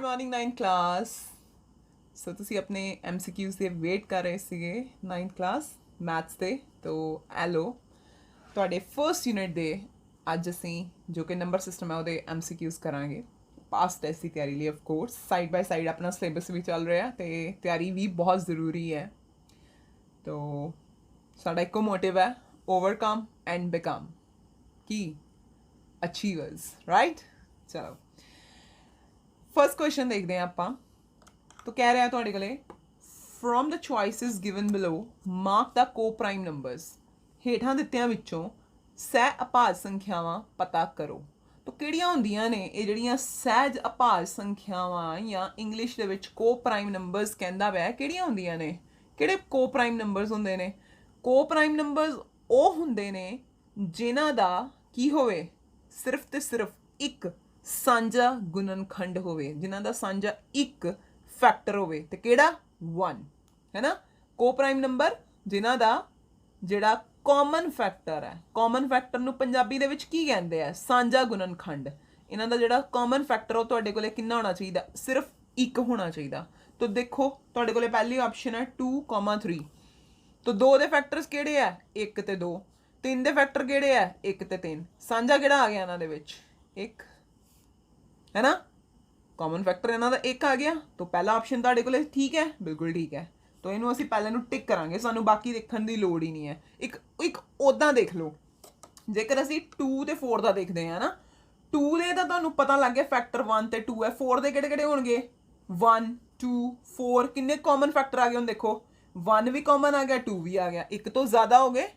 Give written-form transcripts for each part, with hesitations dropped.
Morning 9th class. सो तुसी अपने MCQs ਦੇ ਵੇਟ ਕਰ ਰਹੇ ਸੀਗੇ 9th क्लास मैथ्स ਦੇ। तो ਐਲੋ ਤੁਹਾਡੇ ਫਰਸਟ ਯੂਨਿਟ ਦੇ ਅੱਜ ਅਸੀਂ ਜੋ ਕਿ ਨੰਬਰ ਸਿਸਟਮ ਹੈ ਉਹਦੇ MCQs ਕਰਾਂਗੇ ਪਾਸਟ ਟੈਸਟ ਦੀ ਤਿਆਰੀ ਲਈ। Of course side by side ਆਪਣਾ ਸਿਲੇਬਸ ਵੀ ਚੱਲ ਰਿਹਾ ਤੇ ਤਿਆਰੀ ਵੀ ਬਹੁਤ ਜ਼ਰੂਰੀ ਹੈ। तो ਸਾਡਾ ਇੱਕੋ ਮੋਟਿਵ ਹੈ overcome and become Ki achievers, right. ਚਲੋ फर्स्ट क्वेश्चन देखते हैं आप। तो कह रहा है थोड़े कोले from the choices given below mark the को प्राइम नंबर्स। हेठां दित्तियां विचों सह अभाज संख्यावां पता करो। तो किहड़ियां हुंदियां ने ये जिहड़ियां सहज अभाज संख्यावां या इंग्लिश दे विच को प्राइम नंबर्स कहंदा पिया, किहड़ियां हुंदियां ने? किहड़े को प्राइम नंबर्स हुंदे ने? को प्राइम नंबर्स ਉਹ ਹੁੰਦੇ ਨੇ ਜਿਨ੍ਹਾਂ ਦਾ ਕੀ ਹੋਵੇ ਸਿਰਫ ਤੇ ਸਿਰਫ ਇੱਕ ਸਾਂਝਾ ਗੁਣਨਖੰਡ ਹੋਵੇ, ਜਿਨ੍ਹਾਂ ਦਾ ਸਾਂਝਾ ਇੱਕ ਫੈਕਟਰ ਹੋਵੇ ਤੇ ਕਿਹੜਾ 1 ਹੈ ਨਾ। ਕੋ ਪ੍ਰਾਈਮ ਨੰਬਰ ਜਿਨ੍ਹਾਂ ਦਾ ਜਿਹੜਾ ਕਾਮਨ ਫੈਕਟਰ ਹੈ, ਕਾਮਨ ਫੈਕਟਰ ਨੂੰ ਪੰਜਾਬੀ ਦੇ ਵਿੱਚ ਕੀ ਕਹਿੰਦੇ ਆ? ਸਾਂਝਾ ਗੁਣਨਖੰਡ। ਇਹਨਾਂ ਦਾ ਜਿਹੜਾ ਕਾਮਨ ਫੈਕਟਰ ਉਹ ਤੁਹਾਡੇ ਕੋਲੇ ਕਿੰਨਾ ਹੋਣਾ ਚਾਹੀਦਾ? ਸਿਰਫ ਇੱਕ ਹੋਣਾ ਚਾਹੀਦਾ। तो देखो ਤੁਹਾਡੇ ਕੋਲੇ ਪਹਿਲੀ ਆਪਸ਼ਨ ਹੈ 2, 3। तो 2 ਦੇ ਫੈਕਟਰਸ ਕਿਹੜੇ ਆ? 1 ਤੇ 2। 3 ਦੇ ਫੈਕਟਰ ਕਿਹੜੇ ਆ? 1 ਤੇ 3। ਸਾਂਝਾ ਕਿਹੜਾ ਆ ਗਿਆ ਇਹਨਾਂ ਦੇ ਵਿੱਚ? 1 है ना। कॉमन फैक्टर इन्हां दा 1 आ गया। तो पहला ऑप्शन तुहाडे कोले ठीक है, बिल्कुल ठीक है। तो इनू असीं पहले नू टिक करांगे, सानू बाकी देखण दी लोड़ ही नहीं है। एक उदां देख लो, जेकर असीं 2 ते 4 दा देखदे हां ना, 2 दे तां तुहानू पता लग गया फैक्टर 1 ते 2 है। 4 दे किहड़े-किहड़े होणगे? 1 2 4। किन्ने कॉमन फैक्टर आ गए हुण देखो, 1 भी कॉमन आ गया, 2 भी आ गया। एक तो ज़्यादा हो गए,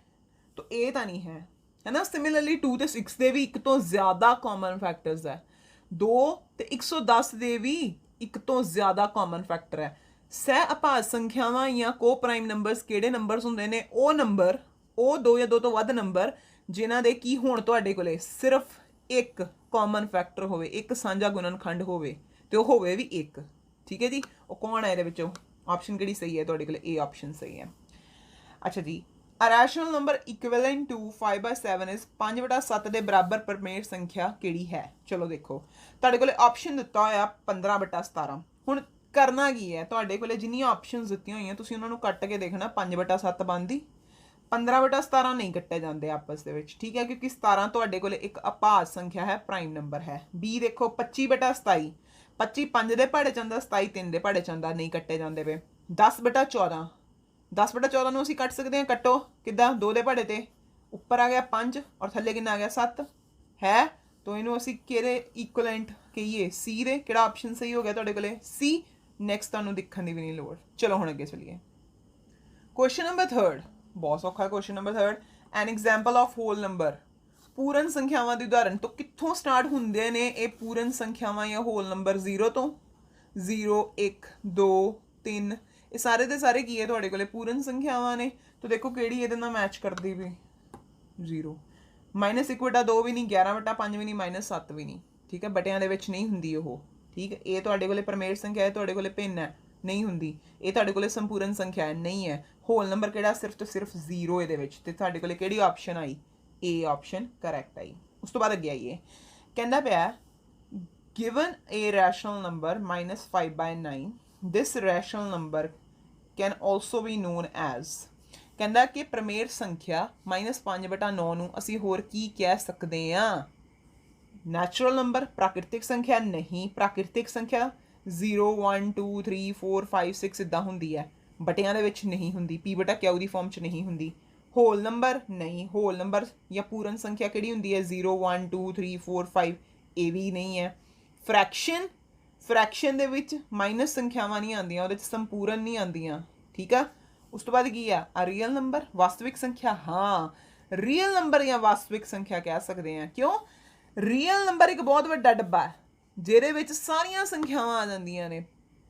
तो ये तां नहीं है ना। सिमिलरली 2 ते 6 दे भी एक तो ज़्यादा कॉमन फैक्टर्स है। 2 ਤੇ 110 ਦੇ ਵੀ ਇੱਕ ਤੋਂ ਜ਼ਿਆਦਾ ਕਾਮਨ ਫੈਕਟਰ ਹੈ। ਸਹਿ ਅਭਾਜ ਸੰਖਿਆਵਾਂ ਜਾਂ ਕੋ ਪ੍ਰਾਈਮ ਨੰਬਰਸ ਕਿਹੜੇ ਨੰਬਰਸ ਹੁੰਦੇ ਨੇ? ਉਹ ਨੰਬਰ, ਉਹ 2 ਜਾਂ 2 ਤੋਂ ਵੱਧ ਨੰਬਰ ਜਿਨ੍ਹਾਂ ਦੇ ਕੀ ਹੋਣ ਤੁਹਾਡੇ ਕੋਲੇ ਸਿਰਫ ਇੱਕ ਕਾਮਨ ਫੈਕਟਰ ਹੋਵੇ, ਇੱਕ ਸਾਂਝਾ ਗੁਣਨਖੰਡ ਹੋਵੇ ਤੇ ਉਹ ਹੋਵੇ ਵੀ 1। ਠੀਕ ਹੈ ਜੀ। ਉਹ ਕੌਣ ਹੈ ਇਹਦੇ ਵਿੱਚੋਂ? ਆਪਸ਼ਨ ਕਿਹੜੀ ਸਹੀ ਹੈ ਤੁਹਾਡੇ ਕੋਲੇ? ਇਹ ਆਪਸ਼ਨ ਸਹੀ ਹੈ। ਅੱਛਾ ਜੀ, A rational number equivalent to 5/7 is 5/7 ਦੇ ਬਰਾਬਰ ਪਰਮੇਯ ਸੰਖਿਆ ਕਿਹੜੀ ਹੈ? ਚਲੋ ਦੇਖੋ ਤੁਹਾਡੇ ਕੋਲੇ ਆਪਸ਼ਨ ਦਿੱਤਾ ਹੋਇਆ 15/17। ਹੁਣ ਕਰਨਾ ਕੀ ਹੈ? ਤੁਹਾਡੇ ਕੋਲੇ ਜਿੰਨੀਆਂ ਆਪਸ਼ਨਸ ਦਿੱਤੀਆਂ ਹੋਈਆਂ ਤੁਸੀਂ ਉਹਨਾਂ ਨੂੰ ਕੱਟ ਕੇ ਦੇਖਣਾ। 5/7 ਬਣਦੀ, 15/17 ਨਹੀਂ ਕੱਟੇ ਜਾਂਦੇ ਆਪਸ ਦੇ ਵਿੱਚ, ਠੀਕ ਹੈ, ਕਿਉਂਕਿ 17 ਤੁਹਾਡੇ ਕੋਲੇ ਇੱਕ ਅਭਾਜ ਸੰਖਿਆ ਹੈ, ਪ੍ਰਾਈਮ ਨੰਬਰ ਹੈ। B ਦੇਖੋ 25/27, 25 5 ਦੇ ਪਹਾੜੇ ਚ ਆਉਂਦਾ, 27 3 ਦੇ ਪਹਾੜੇ ਚ ਆਉਂਦਾ, ਨਹੀਂ ਕੱਟੇ ਜਾਂਦੇ ਵੇ। 10/14, 10/14 ਨੂੰ ਅਸੀਂ ਕੱਟ ਸਕਦੇ ਹਾਂ। ਕੱਟੋ ਕਿੱਦਾਂ? 2 ਦੇ ਪਹਾੜੇ ਤੇ ਉੱਪਰ ਆ ਗਿਆ 5 ਔਰ ਥੱਲੇ ਕਿੰਨਾ ਆ ਗਿਆ 7 ਹੈ। तो ਇਹਨੂੰ ਅਸੀਂ ਕਿਹੜੇ ਇਕੁਇਵਲੈਂਟ ਕਹੀਏ? C ਦੇ। ਕਿਹੜਾ ਆਪਸ਼ਨ ਸਹੀ ਹੋ ਗਿਆ ਤੁਹਾਡੇ ਕੋਲੇ? C। ਨੈਕਸਟ ਤੁਹਾਨੂੰ ਦੇਖਣ ਦੀ ਵੀ ਨਹੀਂ ਲੋੜ। ਚਲੋ ਹੁਣ ਅੱਗੇ ਚਲੀਏ। ਕੁਐਸਚਨ ਨੰਬਰ 3 ਬਹੁਤ ਸੌਖਾ। Question number 3 an example of whole number. ਪੂਰਨ ਸੰਖਿਆਵਾਂ ਦੀ ਉਦਾਹਰਨ। ਤੋਂ ਕਿੱਥੋਂ ਸਟਾਰਟ ਹੁੰਦੇ ਨੇ ਇਹ ਪੂਰਨ ਸੰਖਿਆਵਾਂ ਜਾਂ ਹੋਲ ਨੰਬਰ? 0 ਤੋਂ। 0 1 2 3 ਇਹ ਸਾਰੇ ਦੇ ਸਾਰੇ ਕੀ ਹੈ ਤੁਹਾਡੇ ਕੋਲੇ? ਪੂਰਨ ਸੰਖਿਆਵਾਂ ਨੇ। ਤਾਂ ਦੇਖੋ ਕਿਹੜੀ ਇਹਦੇ ਨਾਲ ਮੈਚ ਕਰਦੀ ਵੀ? 0। -1/2 ਵੀ ਨਹੀਂ, 11/5 ਵੀ ਨਹੀਂ, -7 ਵੀ ਨਹੀਂ। ਠੀਕ ਹੈ, ਬਟਿਆਂ ਦੇ ਵਿੱਚ ਨਹੀਂ ਹੁੰਦੀ ਉਹ। ਠੀਕ ਹੈ, ਇਹ ਤੁਹਾਡੇ ਕੋਲੇ ਪਰਮੇਯ ਸੰਖਿਆ ਹੈ, ਤੁਹਾਡੇ ਕੋਲੇ ਭਿੰਨ ਹੈ, ਨਹੀਂ ਹੁੰਦੀ। ਇਹ ਤੁਹਾਡੇ ਕੋਲੇ ਸੰਪੂਰਨ ਸੰਖਿਆ ਹੈ, ਨਹੀਂ ਹੈ। ਹੋਲ ਨੰਬਰ ਕਿਹੜਾ? ਸਿਰਫ ਤੇ ਸਿਰਫ 0 ਇਹਦੇ ਵਿੱਚ। ਤੇ ਤੁਹਾਡੇ ਕੋਲੇ ਕਿਹੜੀ ਆਪਸ਼ਨ ਆਈ? A ਆਪਸ਼ਨ ਕਰੈਕਟ ਆਈ। ਉਸ ਤੋਂ ਬਾਅਦ ਅੱਗੇ ਆਈਏ। ਕਹਿੰਦਾ ਪਿਆ given a rational number -5/9 this rational number can also be known as। ਕਹਿੰਦਾ ਕਿ ਪ੍ਰਮੇਯ ਸੰਖਿਆ -5/9 ਨੂੰ ਅਸੀਂ ਹੋਰ ਕੀ ਕਹਿ ਸਕਦੇ ਹਾਂ? ਨੈਚੁਰਲ ਨੰਬਰ, ਪ੍ਰਾਕਿਰਤਿਕ ਸੰਖਿਆ? ਨਹੀਂ, ਪ੍ਰਾਕਿਰਤਿਕ ਸੰਖਿਆ 0 1 2 3 4 5 6 ਇੱਦਾਂ ਹੁੰਦੀ ਹੈ, ਬਟਿਆਂ ਦੇ ਵਿੱਚ ਨਹੀਂ ਹੁੰਦੀ, P/Q ਦੀ ਫਾਰਮ 'ਚ ਨਹੀਂ ਹੁੰਦੀ। Whole number? ਨਹੀਂ, ਹੋਲ ਨੰਬਰ ਜਾਂ ਪੂਰਨ ਸੰਖਿਆ ਕਿਹੜੀ ਹੁੰਦੀ ਹੈ? 0 1 2 3 4 5 ਇਹ ਵੀ ਨਹੀਂ ਹੈ। ਫਰੈਕਸ਼ਨ, ਫਰੈਕਸ਼ਨ ਦੇ ਵਿੱਚ ਮਾਈਨਸ ਸੰਖਿਆਵਾਂ ਨਹੀਂ ਆਉਂਦੀਆਂ, ਉਹਦੇ 'ਚ ਸੰਪੂਰਨ ਨਹੀਂ ਆਉਂਦੀਆਂ। ਠੀਕ ਆ। ਉਸ ਤੋਂ ਬਾਅਦ ਕੀ ਆ? ਰੀਅਲ ਨੰਬਰ, ਵਾਸਤਵਿਕ ਸੰਖਿਆ। ਹਾਂ, ਰੀਅਲ ਨੰਬਰ ਜਾਂ ਵਾਸਤਵਿਕ ਸੰਖਿਆ ਕਹਿ ਸਕਦੇ ਹਾਂ। ਕਿਉਂ? ਰੀਅਲ ਨੰਬਰ ਇੱਕ ਬਹੁਤ ਵੱਡਾ ਡੱਬਾ ਹੈ ਜਿਹਦੇ ਵਿੱਚ ਸਾਰੀਆਂ ਸੰਖਿਆਵਾਂ ਆ ਜਾਂਦੀਆਂ ਨੇ।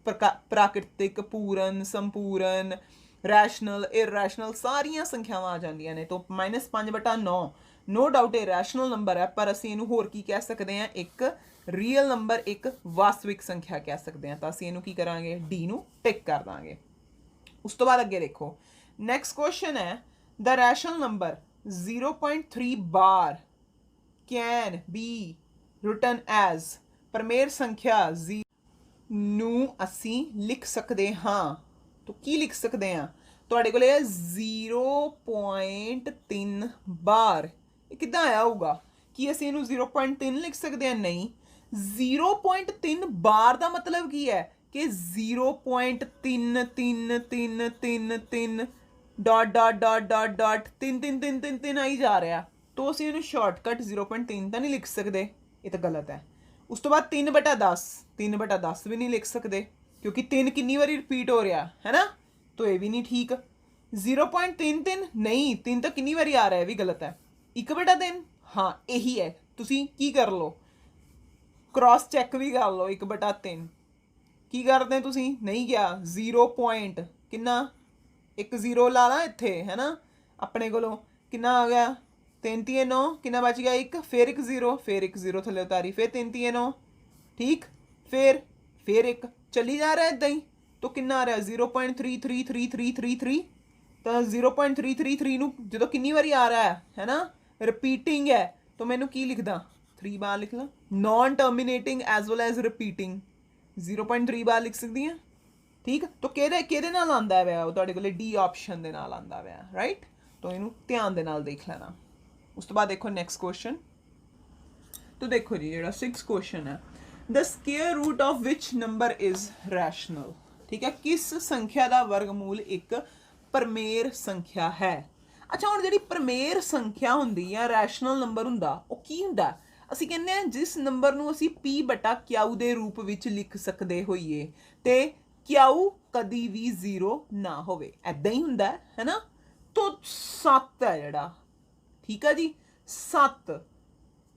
ਪ੍ਰਾਕਿਰਤਿਕ, ਪੂਰਨ, ਸੰਪੂਰਨ, ਰੈਸ਼ਨਲ, ਇਰੈਸ਼ਨਲ, ਸਾਰੀਆਂ ਸੰਖਿਆਵਾਂ ਆ ਜਾਂਦੀਆਂ ਨੇ। ਤਾਂ -5/9 ਨੋ ਡਾਊਟ ਇਹ ਰੈਸ਼ਨਲ ਨੰਬਰ ਹੈ, ਪਰ ਅਸੀਂ ਇਹਨੂੰ ਹੋਰ ਕੀ ਕਹਿ ਸਕਦੇ ਹਾਂ? ਇੱਕ ਰੀਅਲ ਨੰਬਰ, ਇੱਕ ਵਾਸਤਵਿਕ ਸੰਖਿਆ ਕਹਿ ਸਕਦੇ ਹਾਂ। ਤਾਂ ਅਸੀਂ ਇਹਨੂੰ ਕੀ ਕਰਾਂਗੇ? D ਨੂੰ ਟਿਕ ਕਰ ਦਾਂਗੇ। ਉਸ ਤੋਂ ਬਾਅਦ ਅੱਗੇ ਦੇਖੋ ਨੈਕਸਟ ਕੁਐਸਚਨ ਹੈ the rational number 0.3 bar can be written as. ਪ੍ਰਮੇਯ ਸੰਖਿਆ ਨੂੰ ਅਸੀਂ ਲਿਖ ਸਕਦੇ ਹਾਂ। ਤਾਂ ਕੀ ਲਿਖ ਸਕਦੇ ਹਾਂ? ਤੁਹਾਡੇ ਕੋਲ ਹੈ 0.3 ਬਾਰ। ਇਹ ਕਿੱਦਾਂ ਆਇਆ ਹੋਊਗਾ? ਕੀ ਅਸੀਂ ਇਹਨੂੰ 0.3 ਲਿਖ ਸਕਦੇ ਹਾਂ? ਨਹੀਂ। 0.3 ਬਾਰ ਦਾ ਮਤਲਬ ਕੀ ਹੈ ਕਿ 0.333333 dot dot dot dot dot 3 ਆਈ ਜਾ ਰਿਹਾ। ਤਾਂ ਅਸੀਂ ਇਹਨੂੰ ਸ਼ਾਰਟਕਟ 0.3 ਤਾਂ ਨਹੀਂ ਲਿਖ ਸਕਦੇ, ਇਹ ਤਾਂ ਗਲਤ ਹੈ। ਉਸ ਤੋਂ ਬਾਅਦ 3/10 3/10 ਵੀ ਨਹੀਂ ਲਿਖ ਸਕਦੇ ਕਿਉਂਕਿ 3 ਕਿੰਨੀ ਵਾਰੀ ਰਿਪੀਟ ਹੋ ਰਿਹਾ ਹੈ ਨਾ, ਤਾਂ ਇਹ ਵੀ ਨਹੀਂ ਠੀਕ। 0.33 ਨਹੀਂ, 3 ਤਾਂ ਕਿੰਨੀ ਵਾਰੀ ਆ ਰਿਹਾ, ਇਹ ਵੀ ਗਲਤ ਹੈ। 1/3 ਹਾਂ ਇਹੀ ਹੈ। ਤੁਸੀਂ ਕੀ ਕਰ ਲਓ, ਕ੍ਰਾਸ ਚੈੱਕ ਵੀ ਕਰ ਲਓ। 1/3 ਕੀ ਕਰਦੇ ਤੁਸੀਂ? ਨਹੀਂ ਗਿਆ 0 ਪੁਆਇੰਟ ਕਿੰਨਾ 1 0 ਲਾ ਲਾ ਇੱਥੇ ਹੈ ਨਾ, ਆਪਣੇ ਕੋਲੋਂ ਕਿੰਨਾ ਆ ਗਿਆ 3 3 9 ਕਿੰਨਾ ਬਚ ਗਿਆ 1, ਫਿਰ 1 0, ਫਿਰ 1 0 ਥੱਲੇ ਉਤਾਰੀ, ਫਿਰ 3 3 9 ਠੀਕ, ਫਿਰ 1 ਚੱਲੀ ਜਾ ਰਿਹਾ ਇੱਦਾਂ ਹੀ। ਤਾਂ ਕਿੰਨਾ ਆ ਰਿਹਾ 0.333333 ਤਾਂ 0.333 ਨੂੰ ਜਦੋਂ ਕਿੰਨੀ ਵਾਰੀ ਆ ਰਿਹਾ ਹੈ ਨਾ, ਰਿਪੀਟਿੰਗ ਹੈ, ਤਾਂ ਮੈਨੂੰ ਕੀ ਲਿਖਦਾ 3 ਬਾਰ ਲਿਖ ਲਾਂ। ਨॉन terminating as well as repeating 0.3 ਬਾਰ ਲਿਖ ਸਕਦੀ ਹਾਂ ਠੀਕ। ਤਾਂ ਕਿਹਦੇ ਨਾਲ ਆਉਂਦਾ ਪਿਆ? ਉਹ ਤੁਹਾਡੇ ਕੋਲੇ ਡੀ ਆਪਸ਼ਨ ਦੇ ਨਾਲ ਆਉਂਦਾ ਪਿਆ ਰਾਈਟ। ਤਾਂ ਇਹਨੂੰ ਧਿਆਨ ਦੇ ਨਾਲ ਦੇਖ ਲੈਣਾ। ਉਸ ਤੋਂ ਬਾਅਦ ਦੇਖੋ ਨੈਕਸਟ ਕੁਐਸਚਨ। तो देखो जी ਜਿਹੜਾ 6 क्वेश्चन है, the square root of which number is rational. ठीक है, किस संख्या ਦਾ ਵਰਗਮੂਲ ਇੱਕ ਪਰਮੇਰ ਸੰਖਿਆ ਹੈ। ਅੱਛਾ ਹੁਣ ਜਿਹੜੀ ਪਰਮੇਰ ਸੰਖਿਆ ਹੁੰਦੀ ਆ, ਰੈਸ਼ਨਲ ਨੰਬਰ ਹੁੰਦਾ, ਉਹ ਕੀ ਹੁੰਦਾ? ਅਸੀਂ ਕਹਿੰਦੇ ਆ ਜਿਸ ਨੰਬਰ ਨੂੰ ਅਸੀਂ p/q ਦੇ ਰੂਪ ਵਿੱਚ ਲਿਖ ਸਕਦੇ ਹੋਈਏ ਤੇ q ਕਦੀ ਵੀ 0 ਨਾ ਹੋਵੇ, ਐਦਾਂ ਹੀ ਹੁੰਦਾ ਹੈ ਨਾ। तो 7 ਹੈ ਜਿਹੜਾ, ਠੀਕ ਹੈ ਜੀ 7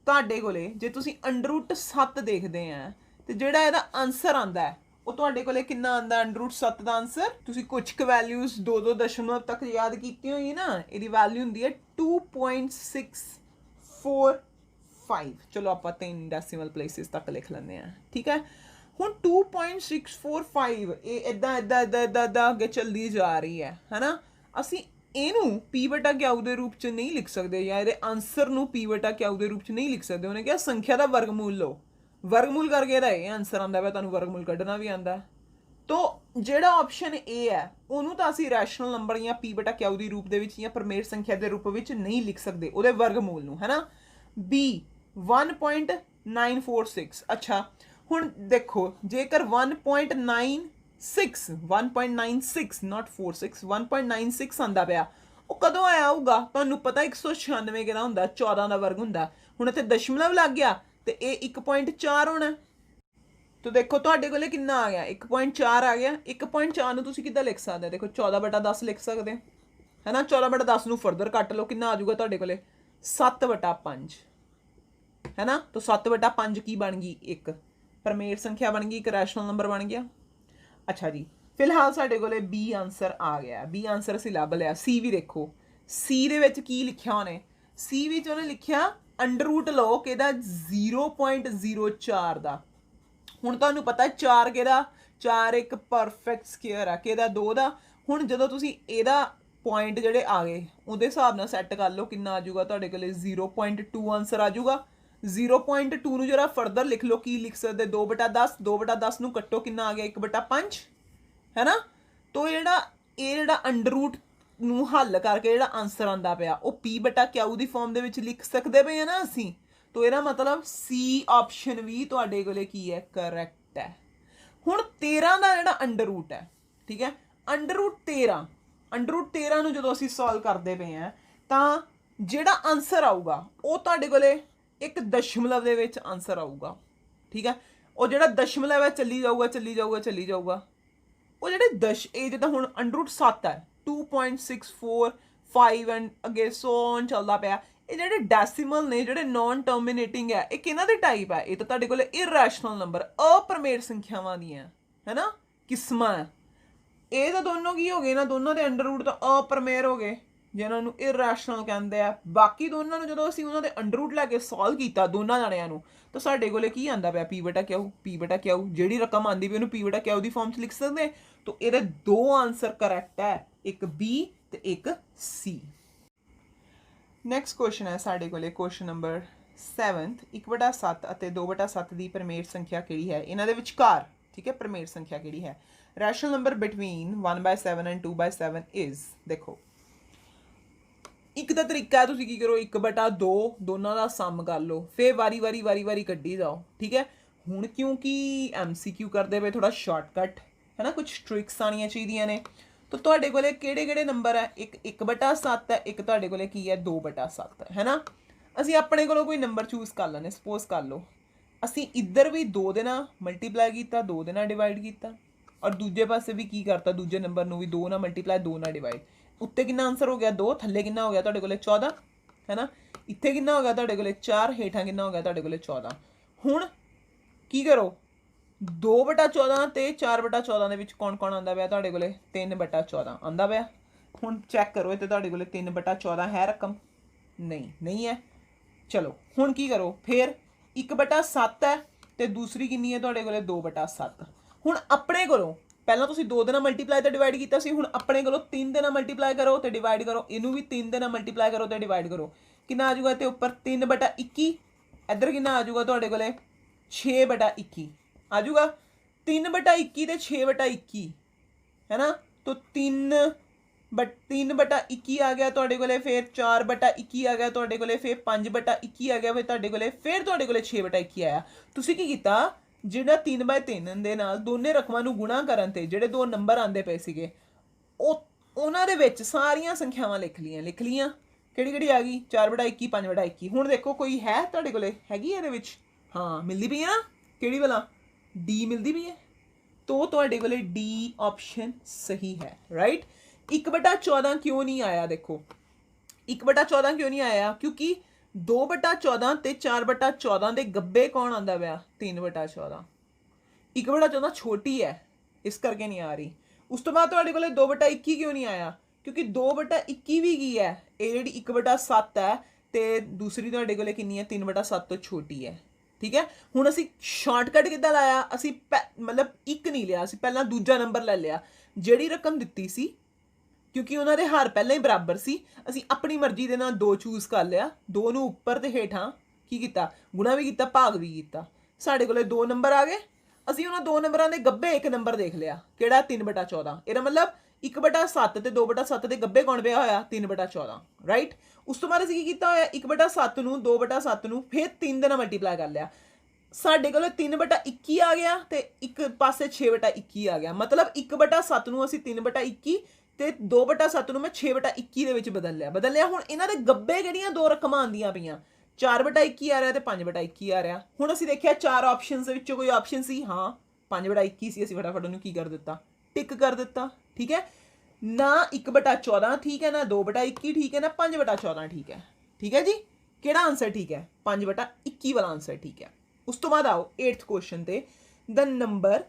ਤੁਹਾਡੇ ਕੋਲੇ ਜੇ ਤੁਸੀਂ √7 ਦੇਖਦੇ ਆ ਤੇ ਜਿਹੜਾ ਇਹਦਾ ਆਨਸਰ ਆਂਦਾ ਉਹ ਤੁਹਾਡੇ ਕੋਲੇ ਕਿੰਨਾ ਆਂਦਾ? √7 ਦਾ ਆਨਸਰ ਤੁਸੀਂ ਕੁਝ ਕੁ ਵੈਲਿਊਜ਼ 2 ਦਸ਼ਮਲਵ ਤੱਕ ਯਾਦ ਕੀਤੀ ਹੋਈ ਨਾ, ਇਹਦੀ ਵੈਲਿਊ ਹੁੰਦੀ ਹੈ 2.645। ਚਲੋ ਆਪਾਂ 3 ਡੈਸੀਮਲ ਪਲੇਸਿਸ ਤੱਕ ਲਿਖ ਲੈਂਦੇ ਆ ਠੀਕ ਹੈ। ਹੁਣ 2.645 ਇਹ ਇਦਾਂ ਇਦਾਂ ਇਦਾਂ ਇਦਾਂ ਅੱਗੇ ਚੱਲਦੀ ਜਾ ਰਹੀ ਹੈ ਹਨਾ। ਅਸੀਂ ਇਹਨੂੰ p/q ਦੇ ਰੂਪ ਚ ਨਹੀਂ ਲਿਖ ਸਕਦੇ ਜਾਂ ਇਹਦੇ ਆਨਸਰ ਨੂੰ p/q ਦੇ ਰੂਪ ਚ ਨਹੀਂ ਲਿਖ ਸਕਦੇ। ਉਹਨੇ ਕਿਹਾ ਸੰਖਿਆ ਦਾ ਵਰਗਮੂਲ ਲਓ, ਵਰਗਮੂਲ ਕਰਕੇ ਇਹਦਾ ਇਹ ਆਨਸਰ ਆਉਂਦਾ ਵਾ, ਤੁਹਾਨੂੰ ਵਰਗਮੂਲ ਕੱਢਣਾ ਵੀ ਆਉਂਦਾ। ਤਾਂ ਜਿਹੜਾ ਆਪਸ਼ਨ ਏ ਹੈ ਉਹਨੂੰ ਤਾਂ ਅਸੀਂ ਰੈਸ਼ਨਲ ਨੰਬਰ ਜਾਂ p/q ਦੇ ਰੂਪ ਦੇ ਵਿੱਚ ਜਾਂ ਪਰਮੇਰ ਸੰਖਿਆ ਦੇ ਰੂਪ ਵਿੱਚ ਨਹੀਂ ਲਿਖ ਸਕਦੇ ਉਹਦੇ ਵਰਗਮੂਲ ਨੂੰ ਹੈ ਨਾ। b 1.946। ਅੱਛਾ ਹੁਣ ਦੇਖੋ ਜੇਕਰ 1.96 not 46 1.96 ਆਂਦਾ ਪਿਆ, ਉਹ ਕਦੋਂ ਆਇਆ ਹੋਊਗਾ? ਤੁਹਾਨੂੰ ਪਤਾ 196 ਕਿਹੜਾ ਹੁੰਦਾ? 14 ਦਾ ਵਰਗ ਹੁੰਦਾ। ਹੁਣ ਇੱਥੇ ਦਸ਼ਮਲਵ ਲੱਗ ਗਿਆ ਤੇ ਇਹ 1.4 ਹੋਣਾ। ਤਾਂ ਦੇਖੋ ਤੁਹਾਡੇ ਕੋਲੇ ਕਿੰਨਾ ਆ ਗਿਆ 1.4 ਆ ਗਿਆ। 1.4 ਨੂੰ ਤੁਸੀਂ ਕਿੱਦਾਂ ਲਿਖ ਸਕਦੇ? ਦੇਖੋ 14/10 ਲਿਖ ਸਕਦੇ ਹੈ ਨਾ। 14/10 ਨੂੰ ਫਰਦਰ ਕੱਟ ਲਓ, ਕਿੰਨਾ ਆ ਜਾਊਗਾ ਤੁਹਾਡੇ ਕੋਲੇ 7/5 ਹੈ ਨਾ। ਤਾਂ 7/5 ਕੀ ਬਣ ਗਈ? 1 ਪਰਮੇਰ ਸੰਖਿਆ ਬਣ ਗਈ, ਇੱਕ ਰੈਸ਼ਨਲ ਨੰਬਰ ਬਣ ਗਿਆ। ਅੱਛਾ ਜੀ ਫਿਲਹਾਲ ਸਾਡੇ ਕੋਲੇ B ਆਨਸਰ ਆ ਗਿਆ। B ਆਨਸਰ ਅਸੀਂ ਲੱਭ ਲਿਆ। C ਵੀ ਦੇਖੋ, C ਦੇ ਵਿੱਚ ਕੀ ਲਿਖਿਆ ਉਹਨੇ? C ਵਿੱਚ ਉਹਨੇ ਲਿਖਿਆ ਅੰਡਰ ਲਓ ਕਿਹਦਾ 0.04 ਦਾ। ਹੁਣ ਤੁਹਾਨੂੰ ਪਤਾ 4 ਕਿਹਦਾ? 4 ਇੱਕ ਪਰਫੈਕਟ ਸਕੁਅਰ ਆ ਕਿਹਦਾ? 2 ਦਾ। ਹੁਣ ਜਦੋਂ ਤੁਸੀਂ ਇਹਦਾ ਪੁਆਇੰਟ ਜਿਹੜੇ ਆ ਗਏ ਉਹਦੇ ਹਿਸਾਬ ਨਾਲ ਸੈੱਟ ਕਰ ਲਓ, ਕਿੰਨਾ ਆ ਜਾਊਗਾ ਤੁਹਾਡੇ ਕੋਲੇ 0.2 ਆਨਸਰ ਆ ਜਾਊਗਾ। 0.2 ਨੂੰ ਜਰਾ ਫਰਦਰ ਲਿਖ ਲਓ, ਕੀ ਲਿਖ ਸਕਦੇ? 2/10 2/10 ਨੂੰ ਕੱਟੋ, ਕਿੰਨਾ ਆ ਗਿਆ 1/5 ਹੈ ਨਾ। ਤਾਂ ਜਿਹੜਾ ਅੰਡਰ ਨੂੰ ਹੱਲ ਕਰਕੇ ਜਿਹੜਾ ਆਨਸਰ ਆਂਦਾ ਪਿਆ ਉਹ p/q ਦੀ ਫਾਰਮ ਦੇ ਵਿੱਚ ਲਿਖ ਸਕਦੇ ਪਏ ਆ ਨਾ ਅਸੀਂ। ਤਾਂ ਇਹਦਾ ਮਤਲਬ C ਆਪਸ਼ਨ ਵੀ ਤੁਹਾਡੇ ਕੋਲੇ ਕੀ ਹੈ? ਕਰੈਕਟ ਹੈ। ਹੁਣ 13 ਦਾ ਜਿਹੜਾ ਅੰਡਰ ਹੈ ਠੀਕ ਹੈ, ਅੰਡਰ 13 ਨੂੰ ਜਦੋਂ ਅਸੀਂ ਸੋਲਵ ਕਰਦੇ ਪਏ ਆ ਤਾਂ ਜਿਹੜਾ ਆਨਸਰ ਆਊਗਾ ਉਹ ਤੁਹਾਡੇ ਕੋਲੇ ਇੱਕ ਦਸ਼ਮਲਵ ਦੇ ਵਿੱਚ ਆਨਸਰ ਆਊਗਾ ਠੀਕ ਹੈ। ਉਹ ਜਿਹੜਾ ਦਸ਼ਮਲਵ ਹੈ ਚੱਲੀ ਜਾਊਗਾ ਚੱਲੀ ਜਾਊਗਾ ਚੱਲੀ ਜਾਊਗਾ। ਉਹ ਜਿਹੜੇ ਇਹ ਜਿੱਦਾਂ ਹੁਣ ਅੰਡਰ 7 ਹੈ 2.645 ਐਂਡ ਅੱਗੇ ਸੋ ਔਨ ਚੱਲਦਾ ਪਿਆ। ਇਹ ਜਿਹੜੇ ਡੈਸੀਮਲ ਨੇ ਜਿਹੜੇ ਨॉन ਟਰਮੀਨੇਟਿੰਗ ਹੈ, ਇਹ ਕਿਹਨਾਂ ਦੇ ਟਾਈਪ ਹੈ? ਇਹ ਤਾਂ ਤੁਹਾਡੇ ਕੋਲ ਇਰੈਸ਼ਨਲ ਨੰਬਰ ਅਪਰਮੇਰ ਸੰਖਿਆਵਾਂ ਦੀਆਂ ਹੈ ਨਾ ਕਿਸਮਾਂ। ਇਹ ਤਾਂ ਦੋਨੋਂ ਕੀ ਹੋ ਗਏ ਨਾ, ਦੋਨੋਂ ਦੇ ਅੰਡਰ ਤਾਂ ਅਪਰਮੇਰ ਹੋ ਗਏ ਜਿਹਨਾਂ ਨੂੰ ਇਰੈਸ਼ਨਲ ਕਹਿੰਦੇ ਆ। ਬਾਕੀ ਦੋਨਾਂ ਨੂੰ ਜਦੋਂ ਅਸੀਂ ਉਹਨਾਂ ਦੇ ਅੰਡਰ ਲੈ ਕੇ ਸੋਲਵ ਕੀਤਾ ਦੋਨਾਂ ਜਾਣਿਆਂ ਨੂੰ, ਤਾਂ ਸਾਡੇ ਕੋਲੇ ਕੀ ਆਂਦਾ ਪਿਆ? p/q ਜਿਹੜੀ ਰਕਮ ਆਂਦੀ ਪਈ ਉਹਨੂੰ p/q ਦੀ ਫਾਰਮ 'ਚ ਲਿਖ ਸਕਦੇ। ਤਾਂ ਇਹਦੇ 2 ਆਨਸਰ ਕਰੈਕਟ ਹੈ, ਇੱਕ B ਤੇ ਇੱਕ C। ਨੈਕਸਟ ਕੁਐਸਚਨ ਹੈ ਸਾਡੇ ਕੋਲੇ ਕੁਐਸਚਨ ਨੰਬਰ 7। 1/7 ਅਤੇ 2/7 ਦੀ ਪਰਮੇਰ ਸੰਖਿਆ ਕਿਹੜੀ ਹੈ? ਇਹਨਾਂ ਦੇ ਵਿਚਕਾਰ ठीक है, प्रमेय संख्या किहड़ी है। Rational number between 1/7 and 2/7 is, देखो एक तो तरीका है, तुसीं की करो 1/2 दोनों का सम कर लो, फिर वारी वारी वारी वारी कड्ढी जाओ, ठीक है। हुण क्योंकि MCQ करते पे थोड़ा शॉर्टकट है ना, कुछ ट्रिक्स आनियां चाहिए ने, तो तुहाडे कोले किहड़े-किहड़े नंबर है, एक 1/7 है, एक तुहाडे कोले की है 2/7 है ना। ਅਸੀਂ ਆਪਣੇ ਕੋਲੋਂ कोई नंबर चूज कर ਲੈਣੇ, सपोज कर लो ਅਸੀਂ इधर भी 2 ਦੇ ਨਾਲ ਮਲਟੀਪਲਾਈ ਕੀਤਾ, 2 ਦੇ ਨਾਲ ਡਿਵਾਈਡ ਕੀਤਾ, ਔਰ ਦੂਜੇ ਪਾਸੇ ਵੀ ਕੀ ਕਰਤਾ, ਦੂਜੇ ਨੰਬਰ ਨੂੰ ਵੀ 2 ਨਾਲ ਮਲਟੀਪਲਾਈ 2 ਨਾਲ ਡਿਵਾਈਡ। ਉੱਤੇ ਕਿੰਨਾ ਆਨਸਰ ਹੋ ਗਿਆ 2, ਥੱਲੇ ਕਿੰਨਾ ਹੋ ਗਿਆ ਤੁਹਾਡੇ ਕੋਲੇ 14 ਹੈ ਨਾ। ਇੱਥੇ ਕਿੰਨਾ ਹੋ ਗਿਆ ਤੁਹਾਡੇ ਕੋਲੇ 4, ਹੇਠਾਂ ਕਿੰਨਾ ਹੋ ਗਿਆ ਤੁਹਾਡੇ ਕੋਲੇ 14। ਹੁਣ ਕੀ ਕਰੋ 2/14 ਤੇ 4/14 ਦੇ ਵਿੱਚ ਕੌਣ ਕੌਣ ਆਉਂਦਾ ਪਿਆ ਤੁਹਾਡੇ ਕੋਲੇ, 3/14 ਆਉਂਦਾ ਪਿਆ। ਹੁਣ ਚੈੱਕ ਕਰੋ ਇੱਥੇ ਤੁਹਾਡੇ ਕੋਲੇ 3/14 ਹੈ ਰਕਮ, ਨਹੀਂ ਹੈ। चलो हुण की करो, फिर 1/7 है तो दूसरी कितनी है तुहाडे कोले 2/7। हुण अपने कोलों पहलां तुसीं 2 दे नाल मल्टीप्लाई तो डिवाइड कीता सी, हुण अपने कोलों 3 दे नाल मल्टीप्लाई करो तो डिवाइड करो, इनू भी 3 दे नाल मल्टीप्लाई करो तो डिवाइड करो, कितना आ जाऊगा इत्थे उपर 3/21, इधर कितना आ जाऊगा तुहाडे कोले 6/21 आ जाऊगा। 3/21 ते 6/21 है ना, तो 3/21 आ गया तुहाडे कोले, फिर 4/21 आ गया तुहाडे कोले, फिर 5/21 आ गया, फिर तुहाडे कोले फिर तुहाडे कोले 6/21 आया। तुसीं की कीता, ਜਿਹੜਾ 3/3 ਦੇ ਨਾਲ ਦੋਨੇ ਰਕਮਾਂ ਨੂੰ ਗੁਣਾ ਕਰਨ ਤੇ ਜਿਹੜੇ ਦੋ ਨੰਬਰ ਆਂਦੇ ਪਏ ਸੀਗੇ ਉਹਨਾਂ ਦੇ ਵਿੱਚ ਸਾਰੀਆਂ ਸੰਖਿਆਵਾਂ ਲਿਖ ਲੀਆਂ। ਕਿਹੜੀ ਕਿਹੜੀ ਆ ਗਈ 4/21 5/21। ਹੁਣ ਦੇਖੋ ਕੋਈ ਹੈ ਤੁਹਾਡੇ ਕੋਲੇ, ਹੈਗੀ ਇਹਦੇ ਵਿੱਚ, ਹਾਂ ਮਿਲਦੀ ਪਈ ਹੈ ਨਾ, ਕਿਹੜੀ ਵਾਲਾ ਡੀ ਮਿਲਦੀ ਪਈ ਹੈ, तो ਤੁਹਾਡੇ ਕੋਲੇ डी ऑप्शन सही है, राइट। 1/14 क्यों नहीं आया, देखो 1/14 क्यों नहीं आया, क्योंकि 2/14 ਤੇ 4/14 ਦੇ ਗੱਬੇ ਕੌਣ ਆਂਦਾ ਪਿਆ 3/14। 1/14 ਛੋਟੀ ਹੈ ਇਸ ਕਰਕੇ ਨਹੀਂ ਆ ਰਹੀ। ਉਸ ਤੋਂ ਬਾਅਦ ਤੁਹਾਡੇ ਕੋਲੇ 2/21 ਕਿਉਂ ਨਹੀਂ ਆਇਆ, ਕਿਉਂਕਿ 2/21 ਵੀ ਕੀ ਹੈ, ਇਹ ਜਿਹੜੀ 1/7 ਹੈ ਤੇ ਦੂਸਰੀ ਤੁਹਾਡੇ ਕੋਲੇ ਕਿੰਨੀ ਹੈ 3/7 ਤੋਂ ਛੋਟੀ ਹੈ, ठीक है। हुण असी शॉर्टकट किद्दां लाया, असी मतलब एक नहीं लिया, असी पहला दूजा नंबर ले लिया, जिहड़ी रकम दित्ती सी क्योंकि उन्हां दे हार पहले ही बराबर सी, असी अपनी मर्जी दे नाल 2 चूज कर लिया, 2 नूं उपर ते हेठां की कीता गुणा भी कीता भाग भी कीता, साडे कोले 2 नंबर आ गए। असी उन्हां 2 नंबरां दे गब्बे एक नंबर देख लिया, किहड़ा 3/14। इहदा मतलब 1/7 ਤੇ 2/7 ਦੇ ਗੱਬੇ ਕੌਣ ਪਿਆ ਹੋਇਆ 3/14, ਰਾਈਟ। ਉਸ ਤੋਂ ਬਾਅਦ ਅਸੀਂ ਕੀ ਕੀਤਾ ਹੋਇਆ 1/7 ਨੂੰ 2/7 ਨੂੰ ਫਿਰ 3 ਦੇ ਨਾਲ ਮਲਟੀਪਲਾਈ ਕਰ ਲਿਆ, ਸਾਡੇ ਕੋਲ 3/21 ਆ ਗਿਆ ਤੇ ਇੱਕ ਪਾਸੇ 6/21 ਆ ਗਿਆ, ਮਤਲਬ 1/7 ਨੂੰ ਅਸੀਂ 3/21 ਤੇ 2/7 ਨੂੰ ਮੈਂ 6/21 ਦੇ ਵਿੱਚ ਬਦਲ ਲਿਆ। ਹੁਣ ਇਹਨਾਂ ਦੇ ਗੱਬੇ ਕਿਹੜੀਆਂ ਦੋ ਰਕਮਾਂ ਆਉਂਦੀਆਂ ਪਈਆਂ, 4/21 ਆ ਰਿਹਾ ਤੇ 5/21 ਆ ਰਿਹਾ। ਹੁਣ ਅਸੀਂ ਦੇਖਿਆ 4 ਆਪਸ਼ਨਸ ਦੇ ਵਿੱਚੋਂ ਕੋਈ ਆਪਸ਼ਨ ਸੀ, ਹਾਂ 5/21 ਸੀ, ਅਸੀਂ ਫਟਾਫਟ ਉਹਨੂੰ ਕੀ ਕਰ ਦਿੱਤਾ ਟਿਕ ਕਰ ਦਿੱਤਾ, ठीक है ना। 1/14 ठीक है ना, 2/21 ठीक है ना, 5/14 ठीक है, ठीक है जी। केड़ा आंसर ठीक है 5/21 वाला आंसर ठीक है। उस तो बाद आओ 8th क्वेश्चन ते, the number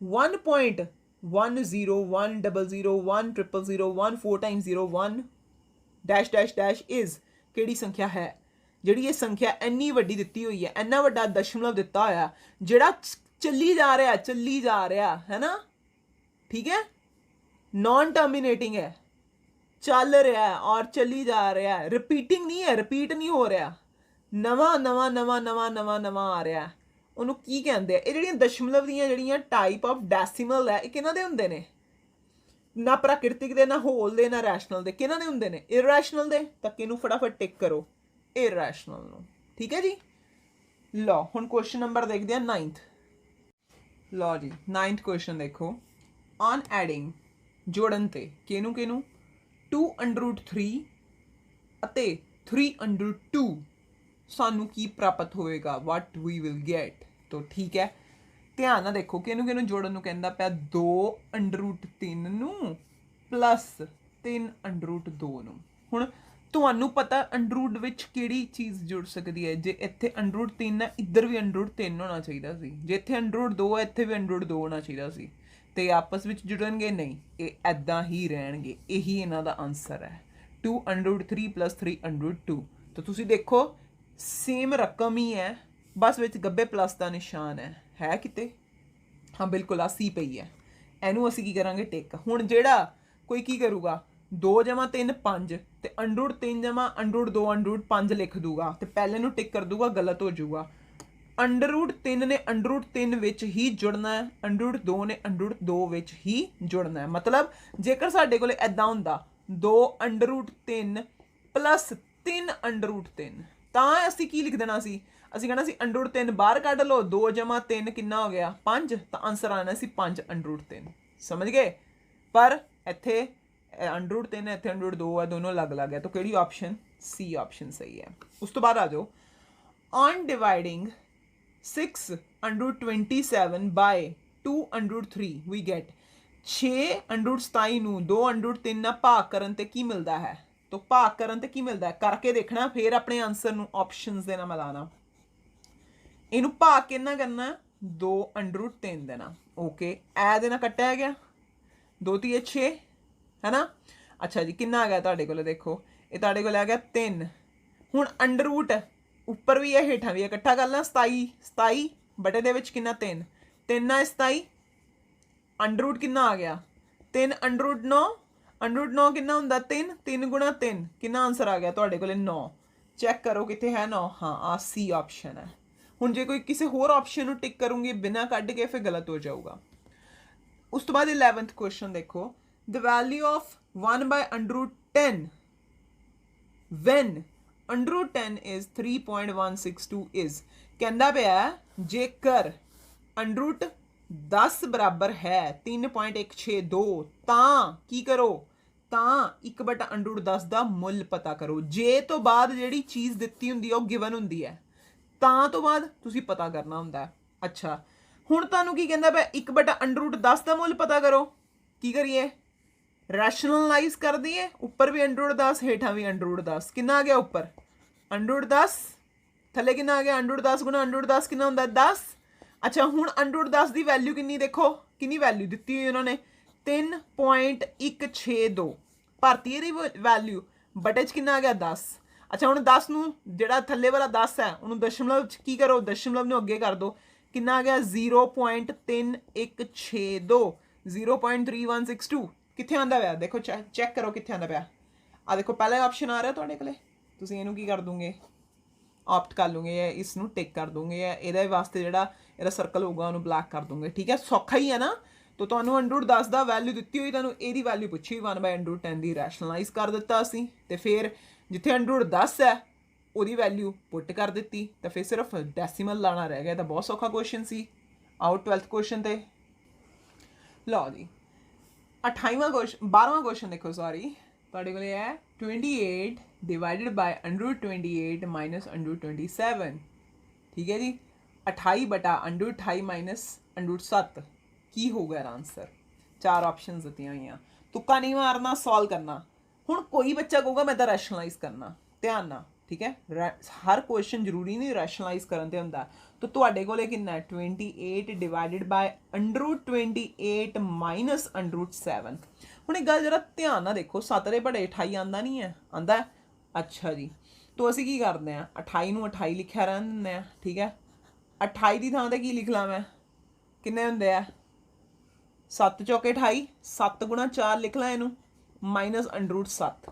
1.10101001 4 times 01 dash dash dash is केड़ी संख्या है, ਜਿਹੜੀ ਇਹ संख्या ਇੰਨੀ ਵੱਡੀ ਦਿੱਤੀ ਹੋਈ ਹੈ, ਇੰਨਾ ਵੱਡਾ ਦਸ਼ਮਲਵ ਦਿੱਤਾ ਹੋਇਆ ਜਿਹੜਾ ਚੱਲੀ ਜਾ ਰਿਹਾ ਹੈ ਨਾ, ठीक है, नॉन टर्मिनेटिंग है, चल रहा है और चली जा रहा है, रिपीटिंग नहीं है, रिपीट नहीं हो रहा, नवा नवा नवा नवा नवा नवा आ रहा है। ਉਹਨੂੰ ਕੀ ਕਹਿੰਦੇ ਆ, ਇਹ ਜਿਹੜੀਆਂ ਦਸ਼ਮਲਵ ਦੀਆਂ ਜਿਹੜੀਆਂ ਟਾਈਪ ਆਫ ਡੈਸੀਮਲ ਹੈ, ਇਹ ਕਿਹਨਾਂ ਦੇ ਹੁੰਦੇ ਨੇ, ਨਾ ਪ੍ਰਾਕਿਰਤਿਕ ਦੇ, ਨਾ ਹੋਲ ਦੇ, ਨਾ ਰੈਸ਼ਨਲ ਦੇ, ਕਿਹਨਾਂ ਦੇ ਹੁੰਦੇ ਨੇ ਇਰੈਸ਼ਨਲ ਦੇ। ਤਾਂ ਕਿਹਨੂੰ ਫਟਾਫਟ ਟਿਕ ਕਰੋ ਇਰੈਸ਼ਨਲ ਨੂੰ, ਠੀਕ ਹੈ ਜੀ। ਲਓ ਹੁਣ ਕੁਐਸਚਨ ਨੰਬਰ ਦੇਖਦੇ ਆ 9th। ਲਓ ਜੀ 9th ਕੁਐਸਚਨ ਦੇਖੋ, ऑन एडिंग जोड़न ते किनू 2√3 ਅਤੇ 3√2 सानू की प्राप्त होएगा, वट वी विल गेट। तो ठीक है ध्यान ना देखो, किनू जोड़न नू कहंदा पिया 2√3 नू प्लस 3√2 नू। हुण ਤੁਹਾਨੂੰ पता अंडरूट विच किहड़ी चीज़ जुड़ सकती है, जे इत्थे √3 है इधर भी √3 होना चाहिए सी, जे इत्थे √2 है इत्थे भी √2 होना चाहिए सी, ਤੇ ਆਪਸ ਵਿੱਚ ਜੁੜਨਗੇ ਨਹੀਂ, ਇਹ ਐਦਾਂ ਹੀ ਰਹਿਣਗੇ। ਇਹੀ ਇਹਨਾਂ ਦਾ ਆਨਸਰ ਹੈ 2√3 + 3√2। ਤਾਂ ਤੁਸੀਂ ਦੇਖੋ ਸੇਮ ਰਕਮ ਹੀ ਹੈ, ਬਸ ਵਿੱਚ ਗੱਬੇ ਪਲੱਸ ਦਾ ਨਿਸ਼ਾਨ ਹੈ ਕਿਤੇ, ਹਾਂ ਬਿਲਕੁਲ ਆ ਸੀ ਪਈ ਹੈ। ਇਹਨੂੰ ਅਸੀਂ ਕੀ ਕਰਾਂਗੇ ਟਿਕ। ਹੁਣ ਜਿਹੜਾ ਕੋਈ ਕੀ ਕਰੂਗਾ 2 + 3 5 ਤੇ √3 + √2 √5 ਲਿਖ ਦੂਗਾ ਤੇ ਪਹਿਲੇ ਨੂੰ ਟਿਕ ਕਰ ਦੂਗਾ, ਗਲਤ ਹੋ ਜਾਊਗਾ। √3 ਨੇ √3 ਵਿੱਚ ਹੀ ਜੁੜਨਾ ਹੈ, √2 ਨੇ √2 ਵਿੱਚ ਹੀ ਜੁੜਨਾ ਹੈ। ਮਤਲਬ ਜੇਕਰ ਸਾਡੇ ਕੋਲ ਐਦਾਂ ਹੁੰਦਾ 2 √3 ਪਲੱਸ 3 √3 ਤਾਂ ਅਸੀਂ ਕੀ ਲਿਖ ਦੇਣਾ ਸੀ? ਅਸੀਂ ਕਹਿਣਾ ਸੀ √3 ਬਾਹਰ ਕੱਢ ਲਓ, 2 ਜਮਾ 3 ਕਿੰਨਾ ਹੋ ਗਿਆ 5, ਤਾਂ ਆਨਸਰ ਆਣਾ ਸੀ 5 √3। ਸਮਝ ਗਏ? ਪਰ ਇੱਥੇ √3 ਹੈ, ਇੱਥੇ √2 ਹੈ, ਦੋਨੋਂ ਅਲੱਗ-ਅਲੱਗ ਹੈ। ਤਾਂ ਕਿਹੜੀ ਆਪਸ਼ਨ? ਸੀ ਆਪਸ਼ਨ ਸਹੀ ਹੈ। ਉਸ ਤੋਂ ਬਾਅਦ ਆ ਜਾਓ, on dividing 6 √27 by 2 √3 we get 6 √27 ਨੂੰ 2 √3 ਨਾਲ ਭਾਗ ਕਰਨ ਤੇ ਕੀ ਮਿਲਦਾ ਹੈ? ਤਾਂ ਭਾਗ ਕਰਨ ਤੇ ਕੀ ਮਿਲਦਾ ਹੈ ਕਰਕੇ ਦੇਖਣਾ, ਫਿਰ ਆਪਣੇ ਆਨਸਰ ਨੂੰ ਆਪਸ਼ਨਸ ਦੇ ਨਾਲ ਮਿਲਾਣਾ। ਇਹਨੂੰ ਭਾਗ ਕਿੰਨਾ ਕਰਨਾ? 2 √3 ਦੇਣਾ। ਓਕੇ, ਇਹ ਦੇ ਨਾਲ ਕੱਟਿਆ ਗਿਆ 2 3 6 है ना। अच्छा जी, कितना आ गया ਤੁਹਾਡੇ ਕੋਲ? देखो ਇਹ ਤੁਹਾਡੇ ਕੋਲ ਆ ਗਿਆ 3। ਹੁਣ ਅੰਡਰ ਰੂਟ ਉੱਪਰ ਵੀ ਹੈ ਹੇਠਾਂ ਵੀ ਹੈ, ਇਕੱਠਾ ਕਰ ਲਾਂ 27 ਬਟੇ ਦੇ ਵਿੱਚ ਕਿੰਨਾ 3 3 ਨਾਲ 27 ਅੰਡਰ ਰੂਟ ਕਿੰਨਾ ਆ ਗਿਆ 3 ਅੰਡਰ ਰੂਟ 9 ਕਿੰਨਾ ਹੁੰਦਾ 3 3 ਗੁਣਾ 3 ਕਿੰਨਾ ਆਨਸਰ ਆ ਗਿਆ ਤੁਹਾਡੇ ਕੋਲ 9। ਚੈੱਕ ਕਰੋ ਕਿੱਥੇ ਹੈ 9। ਹਾਂ, ਆ ਸੀ ਆਪਸ਼ਨ ਹੈ। ਹੁਣ ਜੇ ਕੋਈ ਕਿਸੇ ਹੋਰ ਆਪਸ਼ਨ ਨੂੰ ਟਿਕ ਕਰੂੰਗੀ ਬਿਨਾਂ ਕੱਢ ਕੇ ਫਿਰ ਗਲਤ ਹੋ ਜਾਊਗਾ। ਉਸ ਤੋਂ ਬਾਅਦ 11th ਕੁਐਸਚਨ ਦੇਖੋ, the value of 1 by √10 when √10 is 3.162 is ਕਹਿੰਦਾ ਪਿਆ ਜੇਕਰ √10 ਬਰਾਬਰ ਹੈ 3.162 ਤਾਂ ਕੀ ਕਰੋ? ਤਾਂ 1/√10 ਦਾ ਮੁੱਲ ਪਤਾ ਕਰੋ। ਜੇ ਤੋਂ ਬਾਅਦ ਜਿਹੜੀ ਚੀਜ਼ ਦਿੱਤੀ ਹੁੰਦੀ ਹੈ ਉਹ ਗਿਵਨ ਹੁੰਦੀ ਹੈ, ਤਾਂ ਤੋਂ ਬਾਅਦ ਤੁਸੀਂ ਪਤਾ ਕਰਨਾ ਹੁੰਦਾ। ਅੱਛਾ, ਹੁਣ ਤੁਹਾਨੂੰ ਕੀ ਕਹਿੰਦਾ ਪਿਆ 1/√10 ਦਾ ਮੁੱਲ ਪਤਾ ਕਰੋ। ਕੀ ਕਰੀਏ? ਰੈਸ਼ਨਲਾਈਜ਼ ਕਰ ਦਈਏ, ਉੱਪਰ ਵੀ √10 ਹੇਠਾਂ ਵੀ √10। ਕਿੰਨਾ ਆ ਗਿਆ ਉੱਪਰ √10, ਥੱਲੇ ਕਿੰਨਾ ਆ ਗਿਆ √10 ਗੁਣਾ √10 ਕਿੰਨਾ ਹੁੰਦਾ 10। ਅੱਛਾ, ਹੁਣ √10 ਦੀ ਵੈਲਿਊ ਕਿੰਨੀ ਦੇਖੋ, ਕਿੰਨੀ ਵੈਲਿਊ ਦਿੱਤੀ ਹੋਈ ਉਹਨਾਂ ਨੇ 3.162 ਭਾਰਤੀ ਦੀ ਵੈਲਿਊ ਬਟੇ 'ਚ ਕਿੰਨਾ ਆ ਗਿਆ 10। ਅੱਛਾ, ਹੁਣ 10 ਨੂੰ ਜਿਹੜਾ ਥੱਲੇ ਵਾਲਾ 10 ਹੈ ਉਹਨੂੰ ਦਸ਼ਮਲਵ 'ਚ ਕੀ ਕਰੋ? ਦਸ਼ਮਲਵ ਨੂੰ ਅੱਗੇ ਕਰ ਦਿਓ। ਕਿੰਨਾ ਆ ਗਿਆ 0.3162 0.3162 ਕਿੱਥੇ ਆਉਂਦਾ ਪਿਆ? ਦੇਖੋ ਚੈੱਕ ਕਰੋ ਕਿੱਥੇ ਆਉਂਦਾ ਪਿਆ। ਆ ਦੇਖੋ ਪਹਿਲਾ ਆਪਸ਼ਨ ਆ ਰਿਹਾ ਤੁਹਾਡੇ ਕੋਲੇ, ਤੁਸੀਂ ਇਹਨੂੰ ਕੀ ਕਰ ਦੋਗੇ? ਆਪਟ ਕਰ ਲੂੰਗੇ, ਇਸ ਨੂੰ ਟਿਕ ਕਰ ਦੋਗੇ, ਇਹਦੇ ਵਾਸਤੇ ਜਿਹੜਾ ਇਹਦਾ ਸਰਕਲ ਹੋਊਗਾ ਉਹਨੂੰ ਬਲੈਕ ਕਰ ਦੋਗੇ। ਠੀਕ ਹੈ, ਸੌਖਾ ਹੀ ਹੈ ਨਾ। ਤਾਂ ਤੁਹਾਨੂੰ √10 ਦਾ ਵੈਲਿਊ ਦਿੱਤੀ ਹੋਈ, ਤੁਹਾਨੂੰ ਇਹਦੀ ਵੈਲਿਊ ਪੁੱਛੀ 1/√10 ਦੀ ਰੈਸ਼ਨਲਾਈਜ਼ ਕਰ ਦਿੱਤਾ ਅਸੀਂ, ਤੇ ਫਿਰ ਜਿੱਥੇ √10 ਹੈ ਉਹਦੀ ਵੈਲਿਊ ਪੁੱਟ ਕਰ ਦਿੱਤੀ, ਤਾਂ ਫਿਰ ਸਿਰਫ ਡੈਸੀਮਲ ਲਾਣਾ ਰਹਿ ਗਿਆ। ਤਾਂ ਬਹੁਤ ਸੌਖਾ ਕੁਐਸਚਨ ਸੀ। ਆਓ 12th ਕੁਐਸਚਨ ਤੇ। ਲਓ ਜੀ, 28ਵਾਂ ਕੁਐਸਚਨ 12ਵਾਂ ਕੁਐਸਚਨ ਦੇਖੋ, ਸੌਰੀ ਤੁਹਾਡੇ ਕੋਲ ਹੈ 28 ਡਿਵਾਈਡਡ ਬਾਈ √28 ਮਾਈਨਸ √27। ਠੀਕ ਹੈ ਜੀ, 28 ਬਟਾ √28 ਮਾਈਨਸ √7 ਕੀ ਹੋਊਗਾ ਇਹਦਾ ਆਨਸਰ? 4 ਆਪਸ਼ਨਸ ਦਿੱਤੀਆਂ ਹੋਈਆਂ, ਤੁੱਕਾ ਨਹੀਂ ਮਾਰਨਾ, ਸੋਲਵ ਕਰਨਾ। ਹੁਣ ਕੋਈ ਬੱਚਾ ਕਹੂਗਾ ਮੈਂ ਤਾਂ ਰੈਸ਼ਨਲਾਈਜ਼ ਕਰਨਾ, ਧਿਆਨ ਨਾਲ। ਠੀਕ ਹੈ, ਹਰ ਕੁਐਸਚਨ ਜ਼ਰੂਰੀ ਨਹੀਂ ਰੈਸ਼ਨਲਾਈਜ਼ ਕਰਨ ਤੇ ਹੁੰਦਾ। ਤਾਂ ਤੁਹਾਡੇ ਕੋਲੇ ਕਿੰਨਾ ਹੈ 28 ਡਿਵਾਈਡਡ ਬਾਈ √28 ਮਾਈਨਸ √7। ਹੁਣ ਇੱਕ ਗੱਲ ਜਰਾ ਧਿਆਨ ਨਾਲ ਦੇਖੋ, 7 ਦੇ ਬੜੇ 28 ਆਉਂਦਾ ਨਹੀਂ ਹੈ, ਆਉਂਦਾ। ਅੱਛਾ ਜੀ, ਤਾਂ ਅਸੀਂ ਕੀ ਕਰਦੇ ਹਾਂ 28 ਨੂੰ 28 ਲਿਖਿਆ ਰਹਿਣ ਦਿੰਦੇ ਹਾਂ। ਠੀਕ ਹੈ, 28 ਦੀ ਥਾਂ 'ਤੇ ਕੀ ਲਿਖ ਲਾਂ ਮੈਂ? ਕਿੰਨੇ ਹੁੰਦੇ ਆ 7 ਚੌਕੇ 28, 7 ਗੁਣਾ 4 ਲਿਖ ਲਾਂ ਇਹਨੂੰ ਮਾਈਨਸ √7।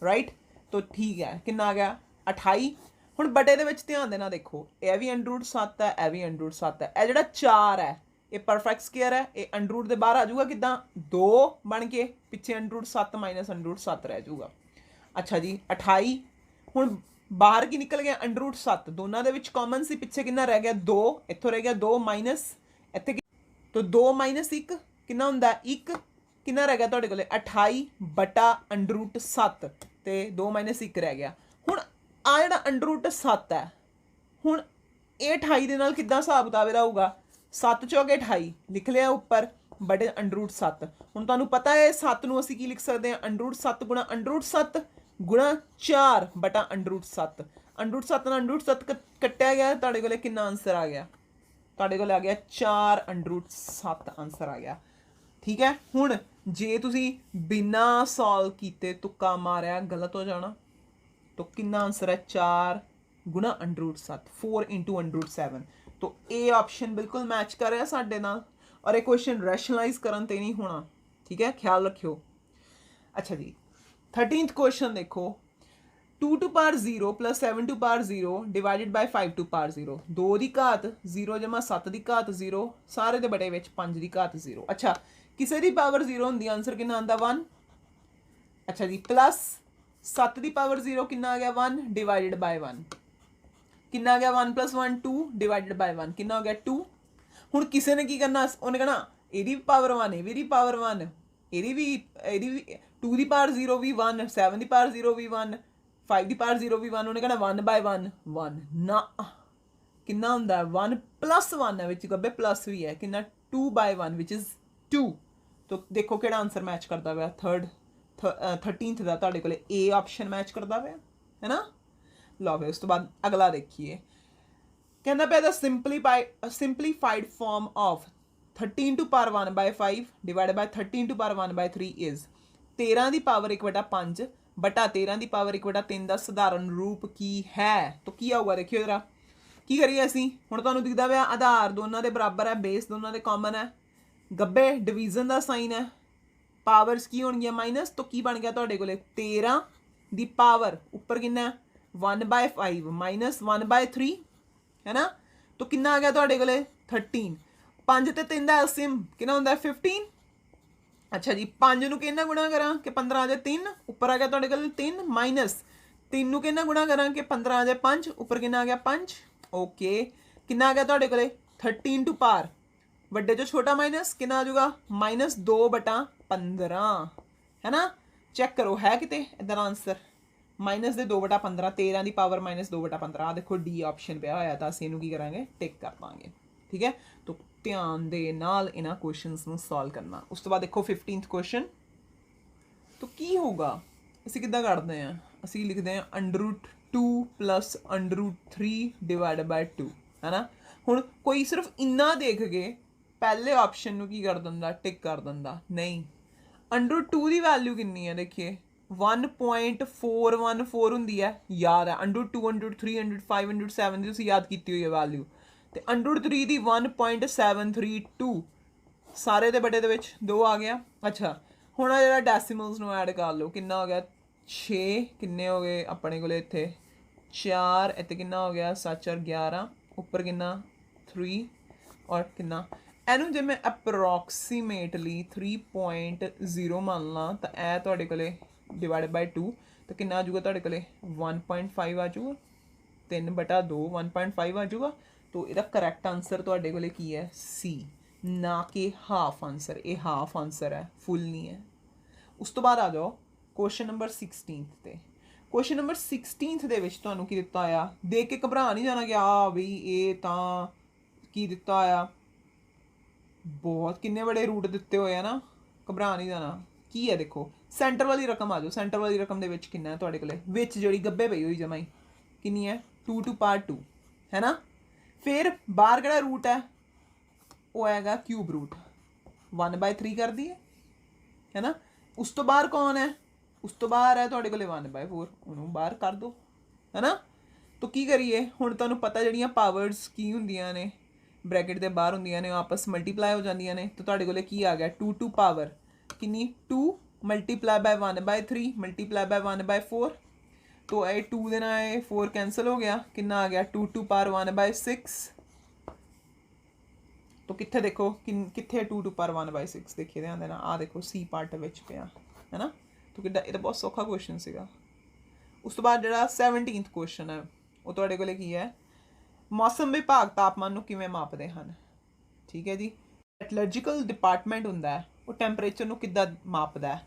ਰਾਈਟ, ਤਾਂ ਠੀਕ ਹੈ, ਕਿੰਨਾ ਆ ਗਿਆ 28। ਹੁਣ ਬਟੇ ਦੇ ਵਿੱਚ ਧਿਆਨ ਦੇਣਾ, ਦੇਖੋ ਇਹ ਵੀ √7 ਹੈ, ਇਹ ਵੀ √7 ਹੈ। ਇਹ ਜਿਹੜਾ 4 ਹੈ ਇਹ ਪਰਫੈਕਟ ਸਕੁਅਰ ਹੈ, ਇਹ √ ਦੇ ਬਾਹਰ ਆ ਜਾਊਗਾ ਕਿੱਦਾਂ 2 ਬਣ ਕੇ, ਪਿੱਛੇ √7 ਮਾਈਨਸ √7 ਰਹਿ ਜਾਊਗਾ। ਅੱਛਾ ਜੀ, 28 ਹੁਣ ਬਾਹਰ ਕੀ ਨਿਕਲ ਗਿਆ √7, ਦੋਨਾਂ ਦੇ ਵਿੱਚ ਕਾਮਨ ਸੀ, ਪਿੱਛੇ ਕਿੰਨਾ ਰਹਿ ਗਿਆ 2, ਇੱਥੋਂ ਰਹਿ ਗਿਆ 2 ਮਾਈਨਸ ਇੱਥੇ, ਤਾਂ 2 ਮਾਈਨਸ 1 ਕਿੰਨਾ ਹੁੰਦਾ 1, ਕਿੰਨਾ ਰਹਿ ਗਿਆ ਤੁਹਾਡੇ ਕੋਲੇ 28 ਬਟਾ √7 ਤੇ 2 ਮਾਈਨਸ 1 ਰਹਿ ਗਿਆ। ਹੁਣ ਆ ਜਿਹੜਾ √7 ਹੈ, ਹੁਣ ਇਹ 28 ਦੇ ਨਾਲ ਕਿੱਦਾਂ ਹਿਸਾਬ ਕਿਤਾਬ ਇਹਦਾ ਹੋਊਗਾ? 7 ਚੌਕੇ 28 ਲਿਖ ਲਿਆ ਉੱਪਰ ਬਟੇ √7। ਹੁਣ ਤੁਹਾਨੂੰ ਪਤਾ ਹੈ 7 ਨੂੰ ਅਸੀਂ ਕੀ ਲਿਖ ਸਕਦੇ ਹਾਂ √7 ਗੁਣਾ √7 ਗੁਣਾ 4 ਬਟਾ √7। √7 ਨਾਲ √7 ਕੱਟਿਆ ਗਿਆ, ਤੁਹਾਡੇ ਕੋਲੇ ਕਿੰਨਾ ਆਨਸਰ ਆ ਗਿਆ? ਤੁਹਾਡੇ ਕੋਲ ਆ ਗਿਆ 4 √7 ਆਨਸਰ ਆ ਗਿਆ। ਠੀਕ ਹੈ, ਹੁਣ ਜੇ ਤੁਸੀਂ ਬਿਨਾਂ ਸੋਲਵ ਕੀਤੇ ਤੁੱਕਾ ਮਾਰਿਆ ਗਲਤ ਹੋ ਜਾਣਾ। ਤਾਂ ਕਿੰਨਾ ਆਨਸਰ ਹੈ 4 ਗੁਣਾ √7, 4 × √7। ਤਾਂ ਇਹ ਆਪਸ਼ਨ ਬਿਲਕੁਲ ਮੈਚ ਕਰ ਰਿਹਾ ਸਾਡੇ ਨਾਲ, ਔਰ ਇਹ ਕੁਐਸਚਨ ਰੈਸ਼ਨਲਾਈਜ਼ ਕਰਨ ਤੇ ਨਹੀਂ ਹੋਣਾ। ਠੀਕ ਹੈ, ਖਿਆਲ ਰੱਖਿਓ। ਅੱਛਾ ਜੀ, 13th ਕੁਐਸਚਨ ਦੇਖੋ, 2 to power 0 plus 7 to power 0 divided by 5 to power 0 2 की घात 0 जमा 7 की घात 0 सारे दे बटे विच 5 की घात 0। अच्छा किसी की पावर 0 होंदी आंसर कितना आंदा 1। अच्छा जी प्लस 7 की पावर 0 कितना आ गया 1 डिवाइडेड बाय 1 कितना आ गया 1 प्लस 1 2 डिवाइडेड बाय 1 कितना हो गया 2। हुण किसी ने की करना उन्हें कहना एदी पावर 1 एदी पावर 1 एदी भी 2 की पावर 0 भी 1 7 की पावर 0 भी 1 5 की पावर 0 भी 1 उन्हें कहना 1 बाय 1 1 ना कितना होंदा 1 प्लस 1 है विच गब्बे प्लस भी है कितना 2 बाय 1 विच इज 2। तो देखो किहड़ा आंसर मैच करता पिया 13th का तुहाडे कोले ए ऑप्शन मैच करता पिया है ना। लो फिर उस तो बाद अगला देखिए कहना पिया the simplified form of 13 to power 1 by 5 divided by 13 to power 1 by 3 is 13 की पावर 1/5 बटा 13 की पावर 1/3 का सधारण रूप की है। तो की आऊगा देखियो जरा की करिए असी हुण तुहानूं दिखदा पिया आधार दोनों के बराबर है बेस दोनों के कॉमन है गब्बे डिवीजन का साइन है पावर्स की होणगियां माइनस तो की बन गया तुहाडे कोले 13 की पावर उपर कितना 1/5 माइनस 1/3 है ना। तो कितना आ गया तुहाडे कोले 13 5 ते 3 का एलसीएम कितना हुंदा 15। अच्छा जी 5 नूं किहना गुणा करा कि 15 आ जाए 3 उपर आ गया तुहाडे कोल 3 माइनस 3 नूं किहना गुणा करा कि 15 आ जाए 5 उपर कितना आ गया 5 ओके कितना आ गया तुहाडे कोल 13 टू पावर वड्डे जो छोटा माइनस कितना आ जाऊगा -2/15 है ना। चेक करो है किते इधर आंसर माइनस दे 2/15 13 की पावर -2/15 देखो डी ऑप्शन पे होया तो असीं इहनूं की करांगे टिक कर पांगे ठीक है। तो ध्यान दे नाल इन्हां क्वेश्चनस नूं सॉल्व करना। उस तो बाद देखो 15th क्वेश्चन तो की होगा असीं किद्दां कढदे हैं असीं लिखते हैं √2 प्लस √3 डिवाइड बाय 2 है ना। हुण कोई सिर्फ इन्ना देख के पहले ऑप्शन नूं की कर दिंदा टिक कर दिंदा नहीं √2 की वैल्यू कितनी है देखिए 1.414 हुंदी है याद है √2 √3 √5 √7 दी तुसीं याद कीती हुई है वैल्यू ते √3 दी 1.732 सारे दे बड़े दे विच 2 आ गया। अच्छा हुण जिहड़ा डेसिमल्स नूं ऐड कर लो कितना हो गया 6 किन्ने हो गए अपने कोले इत्थे 4 इत्थे कितना हो गया 7 4 11 उपर कितना 3 और कितना इहनूं जे मैं अप्रोक्सीमेटली 3.0 मान ला तो ए तुहाडे कोले डिवाइड बाय 2 तो कितना आ जाऊगा तुहाडे कोले 1.5 आ जाऊगा 3/2 1.5 आ जाऊगा। तो इसका करैक्ट आंसर तुहाडे कोले की है सी ना कि हाफ आंसर ये हाफ आंसर है फुल नहीं है। उस तो बाद आ जाओ क्वेश्चन नंबर 16th ते क्वेश्चन नंबर 16th दे विच तुहानूं की दिता होया देख के घबरा नहीं जाना कि आ बई ये तां की दिता होया बहुत किन्ने बड़े रूट दिते हुए हैं ना घबरा नहीं जाना की है देखो सेंटर वाली रकम आ जाओ सेंटर वाली रकम दे विच किन्ना है तुहाडे कोले विच जिहड़ी गब्बे पई हुई जमाई किन्नी है 2 टू पावर 2 है ना। फिर बाहर किहड़ा रूट है वो हैगा क्यूब रूट 1/3 कर दिए है ना। उस तो बाहर कौन है उस तो बाहर है तुहाडे कोले 1/4 उन्होंने बाहर कर दो है ना। तो की करिए हुण तुहानूं पता जिहड़ियां पावर्स की हुंदियां ने ब्रैकेट दे बाहर हुंदियां ने आपस मल्टीप्लाई हो जांदियां ने तो तुहाडे कोले की आ गया 2 टू पावर किन्नी 2 मल्टीप्लाई बाय 1/3 मल्टीप्लाई बाय 1/4 तो ये 2 देना है 4 कैंसल हो गया कितना आ गया 2 टू पावर 1/6 तो कित्थे देखो कित्थे 2 टू पावर 1/6 देखिए ध्यान देना आ देखो सी पार्ट विच पिया है ना। तो किड्डा ये तो बहुत सौखा क्वेश्चन सीगा। उस तो बाद जिहड़ा 17th क्वेश्चन है वो तुहाडे कोले की है मौसम विभाग तापमान नूं किवें मापदे हन ठीक है जी। मैटलर्जिकल डिपार्टमेंट हुंदा है वो टैंपरेचर नूं किद्दां मापदा है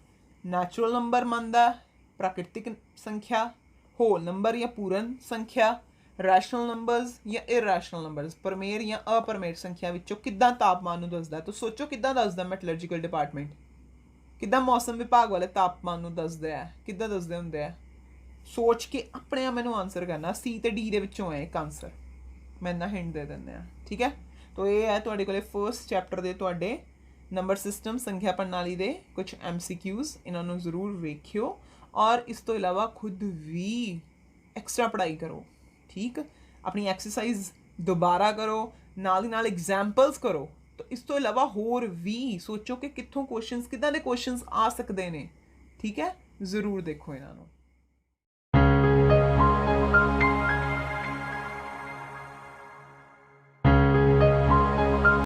नैचुरल नंबर मनदा प्राकृतिक संख्या होल नंबर या पूर्ण संख्या रैशनल नंबर्स या इरैशनल नंबर्स परमेर या अपरमेर संख्या विचों किद्दां तापमान नूं दसदा। तो सोचो किद्दां दसदा मैटलर्जिकल डिपार्टमेंट किद्दां मौसम विभाग वाले तापमान नूं दसदे है किद्दां दसदे हुंदे है सोच के अपने आप मैनूं आंसर करना सी ते डी दे विचों है एक आंसर मैं इन्ना हिंट दे दिंदे आ ठीक है। तो ये है तुहाडे कोले फर्स्ट चैप्टर दे तुहाडे नंबर सिस्टम संख्या प्रणाली दे कुछ MCQs इन्हां नूं जरूर वेखियो और इस तो इलावा खुद भी एक्स्ट्रा पढ़ाई करो ठीक अपनी एक्सरसाइज दोबारा करो नाल दी नाल एग्जाम्पल्स करो। तो इस तो इलावा होर भी सोचो कि कित्थों क्वेश्चंस किदां दे क्वेश्चंस आ सकदे ने ठीक है जरूर देखो इन्हां नूं।